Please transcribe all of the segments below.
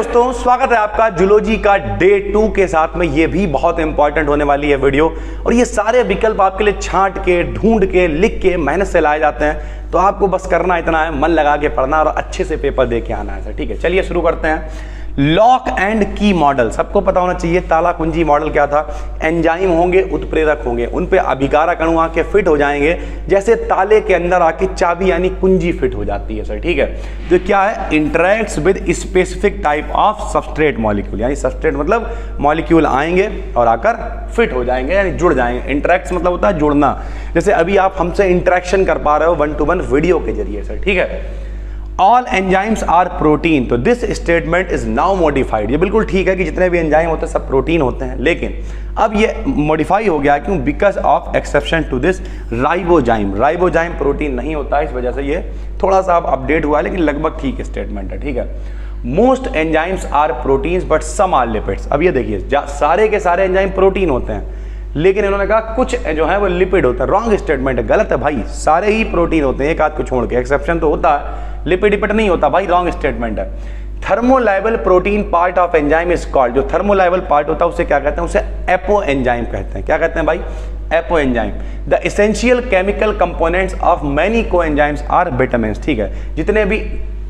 दोस्तों, स्वागत है आपका जूलॉजी का डे 2 के साथ में। ये भी बहुत इंपॉर्टेंट होने वाली है वीडियो, और ये सारे विकल्प आपके लिए छांट के, ढूंढ के, लिख के, मेहनत से लाए जाते हैं। तो आपको बस करना इतना है, मन लगा के पढ़ना और अच्छे से पेपर दे के आना है। ठीक है, चलिए शुरू करते हैं। लॉक एंड की मॉडल सबको पता होना चाहिए। ताला कुंजी मॉडल क्या था? एंजाइम होंगे, उत्प्रेरक होंगे, उन पे अभिकारक अणु आके फिट हो जाएंगे, जैसे ताले के अंदर आके चाबी यानी कुंजी फिट हो जाती है सर। ठीक है, तो क्या है? Interacts with specific type of substrate molecule, यानी सबस्ट्रेट मतलब मॉलिक्यूल आएंगे और आकर फिट हो जाएंगे यानी जुड़ जाएंगे। इंटरेक्ट्स मतलब होता है जुड़ना, जैसे अभी आप हमसे इंटरेक्शन कर पा रहे हो 1-to-1 वीडियो के जरिए सर। ठीक है, ऑल एंजाइम्स आर प्रोटीन, तो this statement is now modified. ये बिल्कुल ठीक है कि जितने भी एंजाइम होते हैं सब प्रोटीन होते हैं, लेकिन अब ये मॉडिफाई हो गया। क्यों? Because of exception to this ribozyme. Ribozyme protein नहीं होता है, इस वजह से ये थोड़ा सा अब अपडेट हुआ है, लेकिन लगभग ठीक स्टेटमेंट है। ठीक है, most enzymes are proteins but some are lipids. अब ये देखिए, सारे के सारे एंजाइम प्रोटीन होते हैं, लेकिन इन्होंने कहा कुछ जो है वो लिपिड होता है। रॉन्ग स्टेटमेंट है, गलत है भाई। सारे ही प्रोटीन होते हैं, एक आध को छोड़ के। एक्सेप्शन तो होता है, लिपिड नहीं होता भाई, रॉन्ग स्टेटमेंट है। Thermolabile protein part of enzyme is called, जो थर्मोलाइबल पार्ट होता है उसे क्या कहते हैं? उसे एपो एंजाइम कहते हैं। क्या कहते हैं भाई? Apo enzyme. The essential chemical components of many को एंजाइम्स आर विटामिन। ठीक है, जितने भी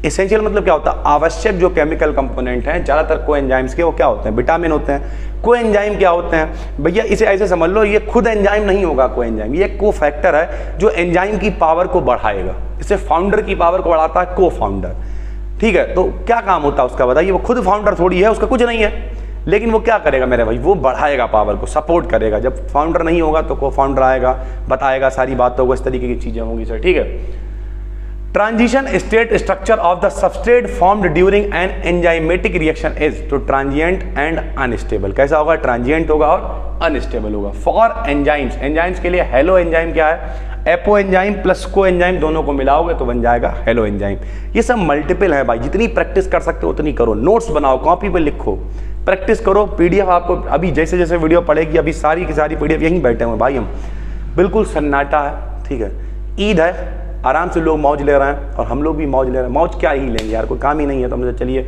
एसेंशियल मतलब क्या होता है? आवश्यक जो केमिकल कंपोनेंट हैं ज्यादातर को एंजाइम्स के, वो क्या होते हैं? विटामिन होते हैं। को एंजाइम क्या होते हैं भैया? इसे ऐसे समझ लो, ये खुद एंजाइम नहीं होगा को एंजाइम, ये को फैक्टर है जो एंजाइम की पावर को बढ़ाएगा। इसे फाउंडर की पावर को बढ़ाता है को फाउंडर। ठीक है, तो क्या काम होता है उसका बताइए? वो खुद फाउंडर थोड़ी है, उसका कुछ नहीं है, लेकिन वो क्या करेगा मेरे भाई? वो बढ़ाएगा पावर को, सपोर्ट करेगा। जब फाउंडर नहीं होगा तो को फाउंडर आएगा, बताएगा सारी बातों को, इस तरीके की चीजें होंगी सर। ठीक है, transition state structure of the substrate formed during an enzymatic reaction is, तो ट्रांजिएंट एंड अनस्टेबल। कैसा होगा? ट्रांजिएंट होगा और अनस्टेबल होगा। फॉर एंजाइम्स, एंजाइम्स के लिए हेलो एंजाइम क्या है? एपो एंजाइम प्लस को एंजाइम दोनों को मिलाओगे तो बन जाएगा हेलो एंजाइम। ये सब मल्टीपल है भाई, जितनी प्रैक्टिस कर सकते हो उतनी करो। नोट्स बनाओ, कॉपी पे लिखो, प्रैक्टिस करो। पीडीएफ आपको अभी जैसे जैसे वीडियो पड़ेगी, अभी सारी की सारी पीडीएफ यहीं बैठे हुए भाई, हम बिल्कुल सन्नाटा है। ठीक है, ईद है, आराम से लोग मौज ले रहे हैं और हम लोग भी मौज ले रहे हैं। मौज क्या ही लेंगे यार, कोई काम ही नहीं है, तो हम चलिए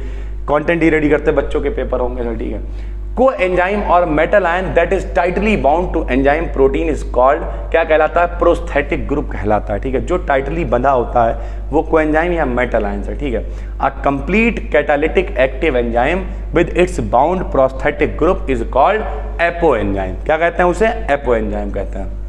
कंटेंट ही रेडी करते, बच्चों के पेपर होंगे सर। ठीक है, को एंजाइम और metal ion that is tightly bound to enzyme protein is called, क्या कहलाता है? प्रोस्थेटिक ग्रुप कहलाता है। ठीक है, जो टाइटली बंधा होता है वो को एंजाइम या मेटल आयन सर। ठीक है, a complete catalytic active enzyme with its bound prosthetic group is called apo enzyme. क्या कहते हैं उसे? एपो एंजाइम कहते हैं।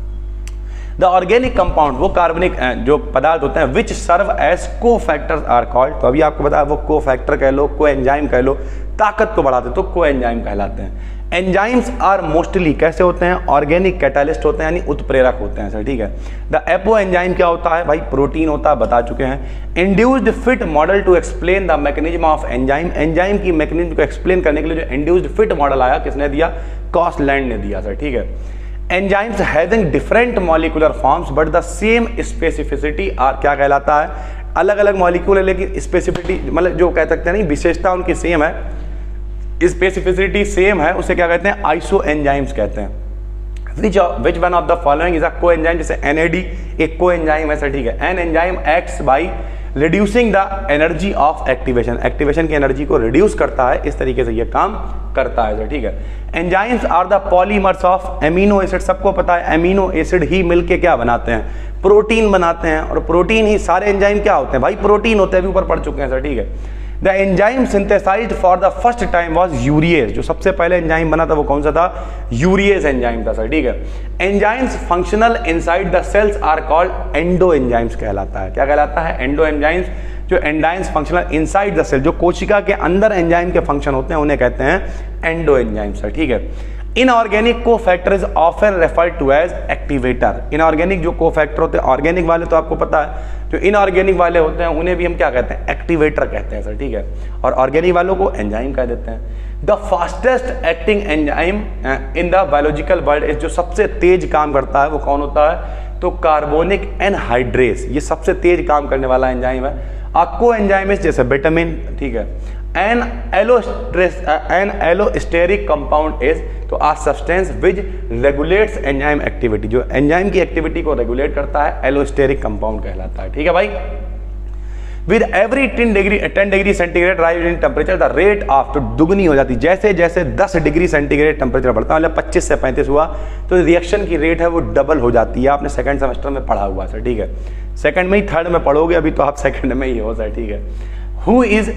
द ऑर्गेनिक कंपाउंड, वो कार्बनिक जो पदार्थ होते हैं, विच सर्व एज को फैक्टर्स आर कॉल्ड, तो अभी आपको बताया वो को फैक्टर कह लो, को एंजाइम कह लो, ताकत को बढ़ाते तो को एंजाइम कहलाते हैं। एंजाइम्स आर मोस्टली कैसे होते हैं? ऑर्गेनिक कैटालिस्ट होते हैं, यानी उत्प्रेरक होते हैं सर। ठीक है, द एपो एंजाइम क्या होता है भाई? प्रोटीन होता है, बता चुके हैं। Induced fit model to explain the mechanism of enzyme, enzyme की मैकेनिज्म को एक्सप्लेन करने के लिए जो इंड्यूस्ड फिट मॉडल आया, किसने दिया? कॉस्टलैंड ने दिया सर। ठीक है, enzymes having different molecular forms but the same specificity are, क्या कहलाता है? अलग अलग मॉलिक्यूल है लेकिन स्पेसिफिसिटी मतलब जो कह सकते हैं नहीं, विशेषता उनकी सेम है, स्पेसिफिसिटी सेम है, उसे क्या कहते हैं? आइसो एंजाइम्स कहते हैं। विच one of the following is a को एंजाइम? जैसे NAD एक को एंजाइम है सर। ठीक है, an enzyme acts by reducing the energy of activation, activation की एनर्जी को रिड्यूस करता है, इस तरीके से ये काम करता है सर। ठीक है, enzymes are the polymers of amino acid, सबको पता है एमिनो एसिड ही मिलके क्या बनाते हैं? प्रोटीन बनाते हैं, और प्रोटीन ही सारे एंजाइम क्या होते हैं भाई? प्रोटीन होते हैं, अभी ऊपर पढ़ चुके हैं सर। ठीक है, the enzyme synthesised for the first time was urease, जो सबसे पहले एंजाइम बना था वो कौन सा था? यूरिएज एंजाइम था सर। ठीक है, enzymes functional inside the cells are called endo enzymes कहलाता है। क्या कहलाता है? Endo enzymes. जो enzymes functional inside the cell, जो कोशिका के अंदर एंजाइम के फंक्शन होते हैं, उन्हें कहते हैं एंडो एंजाइम्स सर। ठीक है, inorganic cofactor is often referred to as activator. Inorganic जो को फैक्टर होते हैं, ऑर्गेनिक वाले तो आपको पता है, जो इनऑर्गेनिक वाले होते हैं उन्हें भी हम क्या कहते हैं? एक्टिवेटर कहते हैं सर। ठीक है, और ऑर्गेनिक वालों को एंजाइम कह देते हैं। The fastest acting enzyme in the biological world is, जो सबसे तेज काम करता है वो कौन होता है? तो कार्बोनिक एनहाइड्रेस, ये सबसे तेज काम करने वाला एंजाइम है। को एंजाइम जैसे विटामिन। ठीक है, एन एलोस्टेरिक कंपाउंड इज, तो a substance which regulates enzyme activity, जो एंजाइम की एक्टिविटी को रेगुलेट करता है एलोस्टेरिक कंपाउंड कहलाता है। ठीक है भाई, with every 10 degree centigrade rise in temperature the rate of, तो दुगनी हो जाती, जैसे जैसे 10 डिग्री सेंटीग्रेड टेम्परेचर बढ़ता है, मतलब 25 से 35 हुआ तो रिएक्शन की रेट है वो डबल हो जाती है। आपने सेकंड सेमेस्टर में पढ़ा हुआ सर, ठीक है, सेकंड में ही, थर्ड में पढ़ोगे, अभी तो आप सेकंड में ही हो सर, ठीक है। Who is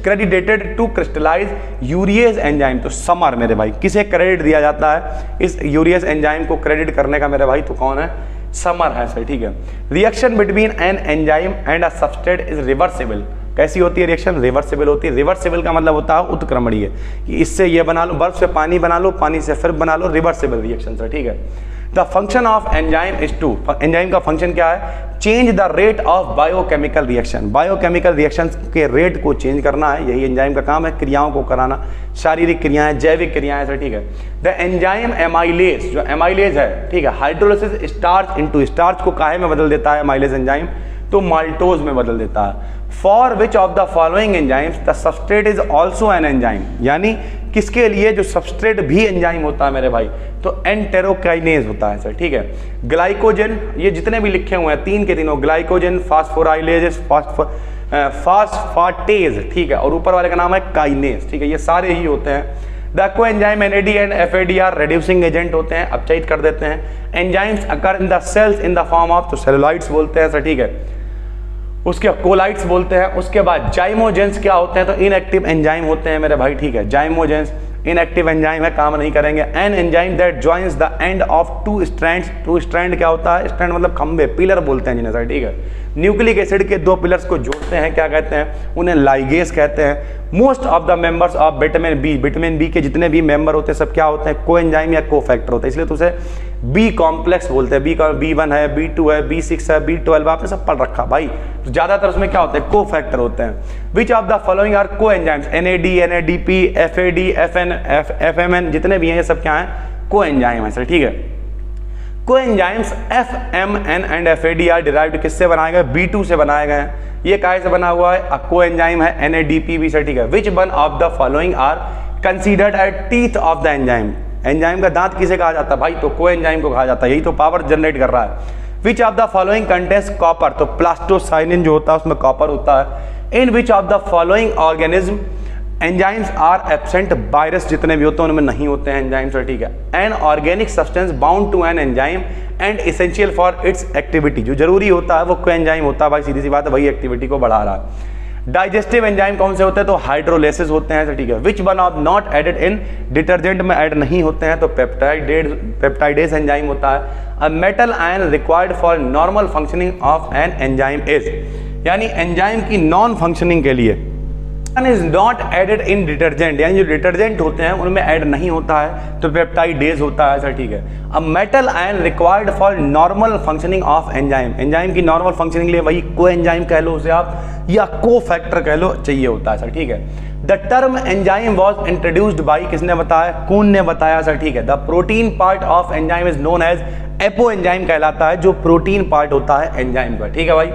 credited to crystallise urease enzyme, तो समर मेरे भाई, किसे क्रेडिट दिया जाता है इस यूरियस एंजाइम को क्रेडिट करने का मेरे भाई, तो कौन है, समर है सर, ठीक है। Reaction between N enzyme and a substrate is reversible, कैसी होती है रिएक्शन, रिवर्सिबल होती है। रिवर्सिबल का मतलब होता है उत्क्रमणीय, कि इससे ये बना लो, बर्फ से पानी बना लो, पानी से फिर बना लो, रिवर्सिबल रिएक्शन सर, ठीक है। The function of enzyme is to, enzyme का फंक्शन क्या है, change the rate of biochemical reaction, biochemical reaction के रेट को चेंज करना है, यही एंजाइम का काम है, क्रियाओं को कराना, शारीरिक क्रियाएं, जैविक क्रियाएं सर, ठीक है। द एंजाइम एमाइलेज, जो एमाइलेज है, ठीक है, हाइड्रोलिसिस स्टार्च इनटू, स्टार्च को काहे में बदल देता है एमाइलेज एंजाइम, तो माल्टोज में बदल देता है। For which of the following enzymes the substrate is also an enzyme, यानी किसके लिए जो सबस्ट्रेट भी एंजाइम होता है मेरे भाई, तो एंटेरोकाइनेज होता है सर, ठीक है। ग्लाइकोजन, ये जितने भी लिखे हुए हैं तीन के तीनों, ग्लाइकोजन, फास्फोराइलेज, फास्फाटेज, ठीक है, और ऊपर वाले का नाम है काइनेज, ठीक है, ये सारे ही होते हैं। The coenzyme NAD and FAD reducing agent होते हैं, अपचायित कर देते हैं। Enzymes occur in the cells in the form of, तो सेलुलाइड्स बोलते हैं सर, ठीक है, उसके कोलाइट्स बोलते हैं। उसके बाद जाइमोजेंस क्या होते हैं, तो इनएक्टिव एंजाइम होते हैं मेरे भाई, ठीक है, जाइमोजेंस इनएक्टिव एंजाइम है, काम नहीं करेंगे। An enzyme that joins the end of two strands, two strand क्या होता है, स्ट्रैंड मतलब खंबे, पिलर बोलते हैं जिन्हें सर, ठीक है। न्यूक्लिक एसिड के दो पिलर्स को जोड़ते हैं, क्या कहते हैं, उन्हें लाइगेज कहते हैं। Most of the members of vitamin B के जितने भी मेंबर होते हैं सब क्या होते हैं, कोएंजाइम या कोफैक्टर होते हैं, इसलिए तो उसे बी कॉम्प्लेक्स बोलते हैं। B1 है, B2 है, B6 है, B12 आपने सब पढ़ रखा भाई, तो ज्यादातर उसमें क्या होते हैं, कोफैक्टर होते हैं। Which of the following are coenzymes, NAD, NADP, FAD, FN, FMN जितने भी हैं ये सब क्या हैं, कोएंजाइम है सर, ठीक है। Coenzymes FMN and FAD are derived किससे बनाए गए, B2 से बनाए गए हैं। ये काहे से बना हुआ है, कोएंजाइम है, NADP भी सर, ठीक है। Which one of the following are considered as teeth of the enzyme, enzyme का दांत किसे कहा जाता है भाई, तो कोएंजाइम को कहा जाता है, यही तो पावर जनरेट कर रहा है। Which of the following contains copper, तो प्लास्टोसाइनिन जो होता है उसमें कॉपर होता है। In which of the following organism enzymes are absent, virus जितने भी होते हैं उनमें नहीं होते हैं एंजाइम्स, ठीक है। An organic substance bound to an enzyme and essential for its activity, जो जरूरी होता है वो कोएंजाइम होता है भाई, सीधी सी बात है, वही एक्टिविटी को बढ़ा रहा है। डाइजेस्टिव एंजाइम कौन से होते हैं, तो हाइड्रोलेसिस होते हैं, ठीक है। Which one of not added in, detergent में ऐड नहीं होते हैं, तो पेप्टाइडेज एंजाइम होता है। A metal ion required for normal functioning of an enzyme is, यानी एंजाइम की नॉन फंक्शनिंग के लिए is not added in detergent, यानी जो डिटर्जेंट होते हैं उनमें ऐड नहीं होता है, तो पेप्टाइडेज होता है सर, ठीक है। अब metal ion required for normal functioning of enzyme, enzyme की नॉर्मल फंक्शनिंग के लिए वही कोएंजाइम कह लो उसे आप, या कोफैक्टर कह लो, चाहिए होता है सर, ठीक है। The term enzyme was introduced by, किसने बताया, कून ने बताया सर, ठीक है। The protein part of enzyme is known as apoenzyme कहलाता है, जो प्रोटीन पार्ट होता है एंजाइम का, ठीक है भाई।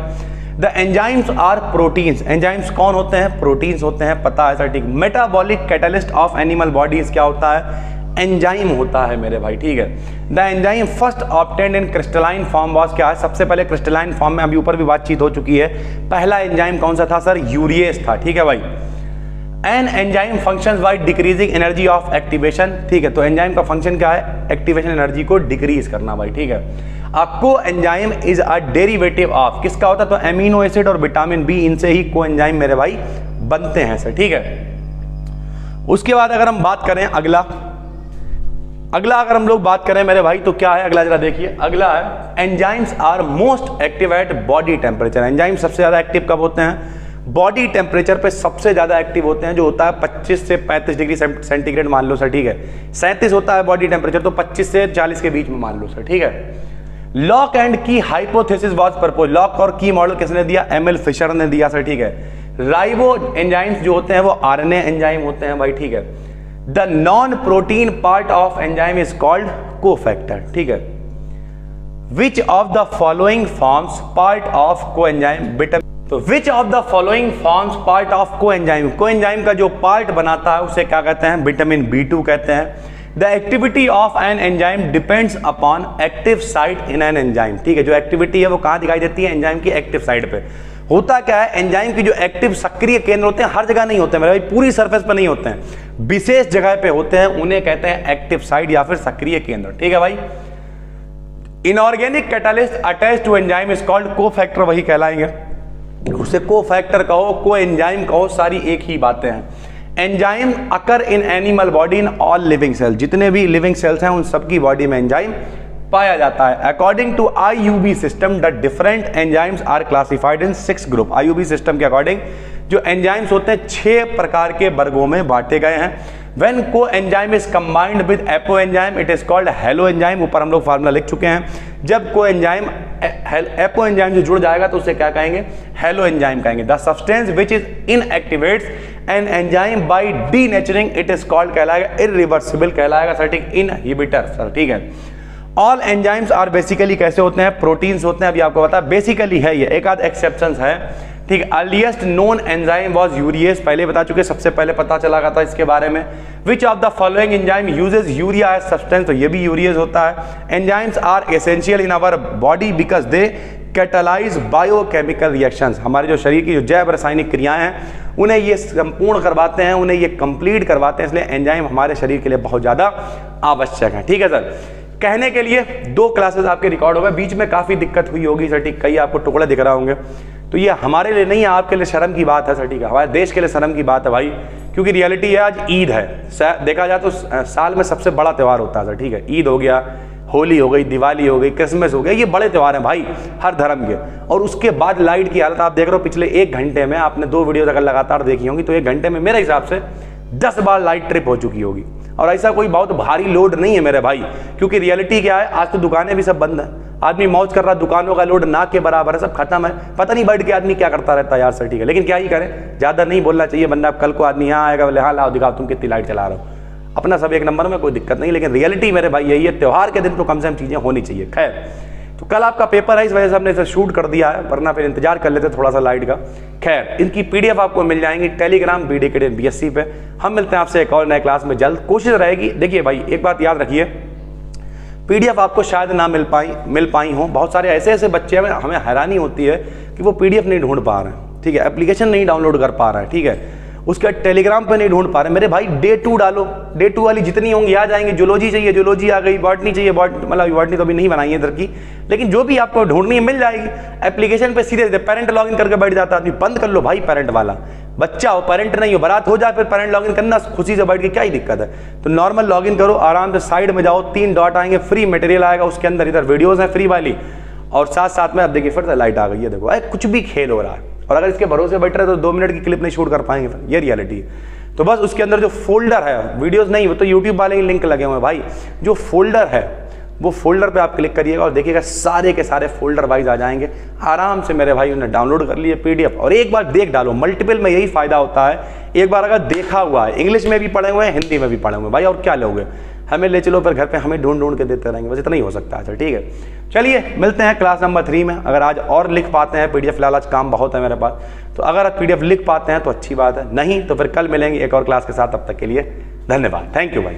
The enzymes are proteins, enzymes कौन होते हैं, प्रोटीन्स होते हैं, पता है सर, ठीक। Metabolic catalyst of animal bodies क्या होता है, एंजाइम होता है मेरे भाई, ठीक है। The enzyme first obtained in crystalline form was, क्या है, सबसे पहले क्रिस्टलाइन फॉर्म में, अभी ऊपर भी बातचीत हो चुकी है, पहला एंजाइम कौन सा था सर, यूरिएज था, ठीक है भाई। An enzyme functions by decreasing energy of activation, ठीक है, तो एंजाइम का फंक्शन क्या है, एक्टिवेशन एनर्जी को डिक्रीज करना भाई, ठीक है। आपको enzyme is a derivative of, किसका होता है, तो एमिनो एसिड और विटामिन बी, इनसे ही को एंजाइम मेरे भाई बनते हैं सर, ठीक है। उसके बाद अगर हम बात करें अगला अगर हम लोग बात करें मेरे भाई, तो क्या है अगला, जरा देखिए, अगला है enzymes are most active at body temperature, enzyme सबसे ज्यादा एक्टिव कब होते हैं, बॉडी टेम्परेचर पे सबसे ज्यादा एक्टिव होते हैं, जो होता है 25 से 35 डिग्री सेंटीग्रेड मान लो सर, ठीक है। 37 होता है बॉडी टेम्परेचर, तो 25 से 40 के बीच में मान लो सर, ठीक है। लॉक एंड की हाइपोथेसिस वाज प्रपोज, लॉक और की मॉडल किसने दिया, ML फिशर ने दिया सर, ठीक है। राइबो एंजाइम्स जो होते हैं वो RNA एंजाइम होते हैं भाई, ठीक है। The non protein part of enzyme is called cofactor, ठीक है। Which of the following forms part of coenzyme vitamin, तो which of the following forms part of coenzyme, coenzyme का जो पार्ट बनाता है उसे क्या कहते हैं, विटामिन B2 कहते हैं। The activity of an enzyme depends upon active site in an enzyme. ठीक है, जो एक्टिविटी है वो कहाँ दिखाई देती है? एंजाइम की एक्टिव साइट पे। होता क्या है, एंजाइम की जो एक्टिव सक्रिय केंद्र होते हैं हर जगह नहीं होते हैं मेरे भाई, पूरी सरफेस पे नहीं होते हैं, विशेष जगह पे होते हैं, उन्हें कहते हैं एक्टिव साइट या फिर सक्रिय केंद्र। ठीक है भाई। Inorganic catalyst attach to enzyme is called cofactor, वही कहलाएंगे, उसे कोफैक्टर कहो, को एंजाइम कहो, सारी एक ही बातें हैं। Enzyme occur in animal body in all living cell, जितने भी लिविंग सेल्स हैं उन सबकी बॉडी में एंजाइम पाया जाता है। According to IUB system the different enzymes are classified in 6 group. IUB system के अकॉर्डिंग जो एंजाइम्स होते हैं 6 प्रकार के वर्गों में बांटे गए हैं। When coenzyme is combined with apoenzyme it is called haloenzyme, ऊपर हम लोग फार्मूला लिख चुके हैं। जब कोएंजाइम एपोएंजाइम जो जुड़ जाएगा तो उसे क्या कहेंगे? हेलोएंजाइम कहेंगे। The substance which is inactivates an enzyme by denaturing it is called कहलाएगा इरिवर्सिबल, कहलाएगा सर, ठीक, इनहिबिटर सर, ठीक है। ऑल एंजाइम्स आर बेसिकली कैसे होते हैं? प्रोटीन्स होते हैं, अभी आपको पता बेसिकली है ये, एक आध एक्सेप्शंस है, ठीक। Earliest known enzyme was urease, पहले बता चुके, सबसे पहले पता चला था इसके बारे में। Which of the following enzyme uses urea as substance, तो ये भी यूरियस होता है। Enzymes are essential in our body because they catalyse biochemical reactions, हमारे जो शरीर की जो जैव रासायनिक क्रियाएं हैं उन्हें ये संपूर्ण करवाते हैं, उन्हें ये कंप्लीट करवाते हैं, इसलिए एंजाइम हमारे शरीर के लिए बहुत ज्यादा आवश्यक है। ठीक है सर, कहने के लिए 2 क्लासेस आपके रिकॉर्ड हो गए, बीच में काफी दिक्कत हुई होगी सर, ठीक, कई आपको टुकड़े दिख रहे होंगे, तो ये हमारे लिए नहीं है, आपके लिए शर्म की बात है सर, ठीक है, हमारे देश के लिए शर्म की बात है भाई, क्योंकि रियलिटी है आज ईद है, देखा जाए तो साल में सबसे बड़ा त्यौहार होता है सर, ठीक है, ईद हो गया, होली हो गई, दिवाली हो गई, क्रिसमस हो गया, ये बड़े त्यौहार हैं भाई हर धर्म के। और उसके बाद लाइट की हालत आप देख रहे हो, पिछले 1 घंटे में आपने 2 वीडियो अगर लगातार देखी होंगी तो 1 घंटे में मेरे हिसाब से 10 बार लाइट ट्रिप हो चुकी होगी। और ऐसा कोई बहुत भारी लोड नहीं है मेरे भाई, क्योंकि रियलिटी क्या है, आज तो दुकानें भी सब बंद हैं, आदमी मौज कर रहा, दुकानों का लोड ना के बराबर है, सब खत्म है, पता नहीं बैठ के आदमी क्या करता रहता है यार सर, ठीक है, लेकिन क्या ही करें, ज्यादा नहीं बोलना चाहिए, बंदा कल को आदमी यहाँ आएगा, बोले हाँ लाओ दिखाओ तुम कितनी लाइट चला रहे हो, अपना सब 1 नंबर में, कोई दिक्कत नहीं, लेकिन रियलिटी मेरे भाई यही है, त्यौहार के दिन तो कम से कम चीजें होनी चाहिए। खैर, तो कल आपका पेपर है, इस वजह से हमने इसे शूट कर दिया है, वरना फिर इंतजार कर लेते थोड़ा सा लाइट का। खैर, इनकी PDF आपको मिल जाएंगी टेलीग्राम BD Academy BSc पे। हम मिलते हैं आपसे एक और नए क्लास में जल्द, कोशिश रहेगी। देखिए भाई, एक बात याद रखिए, PDF आपको शायद ना मिल पाई हो, बहुत सारे ऐसे बच्चे हैं, हमें हैरानी होती है कि वो PDF नहीं ढूंढ पा रहे हैं, ठीक है, एप्लीकेशन नहीं डाउनलोड कर पा रहा है, ठीक है, उसका टेलीग्राम पे नहीं ढूंढ पा रहे। मेरे भाई Day 2 डालो, Day 2 वाली जितनी होंगी आ जाएंगी, जूलॉजी चाहिए जूलॉजी आ गई, बॉटनी चाहिए मतलब बॉटनी तो अभी नहीं बनाई है इधर की, लेकिन जो भी आपको ढूंढनी है मिल जाएगी। एप्लीकेशन पे सीधे पेरेंट लॉगिन करके बैठ जाता आदमी, बंद कर लो भाई पेरेंट वाला, बच्चा हो पेरेंट नहीं हो, बारात हो जाए फिर पेरेंट लॉगिन करना, खुशी से बैठ के क्या ही दिक्कत है। तो नॉर्मल लॉगिन करो, आराम से साइड में जाओ, 3 डॉट आएंगे, फ्री मटेरियल आएगा, उसके अंदर इधर वीडियोस हैं फ्री वाली, और साथ साथ में अब देखिए फिर से लाइट आ गई है, देखो कुछ भी खेल हो रहा है, और अगर इसके भरोसे बैठ रहे तो 2 मिनट की क्लिप नहीं शूट कर पाएंगे, फिर ये रियलिटी है। तो बस उसके अंदर जो फोल्डर है, वीडियोस नहीं, वो तो यूट्यूब वाले ही लिंक लगे हुए हैं भाई, जो फोल्डर है वो फोल्डर पे आप क्लिक करिएगा और देखिएगा सारे के सारे फोल्डर वाइज आ जाएंगे, आराम से मेरे भाई उन्हें डाउनलोड कर लिए PDF, और एक बार देख डालो, मल्टीपल में यही फायदा होता है, एक बार अगर देखा हुआ है, इंग्लिश में भी पढ़े हुए हैं, हिंदी में भी पढ़े हुए हैं भाई, और क्या लोगे, हमें ले चलो फिर घर पे हमें ढूंढ के देते रहेंगे, बस इतना ही हो सकता है। ठीक है, चलिए मिलते हैं क्लास नंबर 3 में। अगर आज और लिख पाते हैं PDF, फिलहाल आज काम बहुत है मेरे पास, तो अगर आप PDF लिख पाते हैं तो अच्छी बात है, नहीं तो फिर कल मिलेंगे एक और क्लास के साथ, तब तक के लिए धन्यवाद, थैंक यू भाई।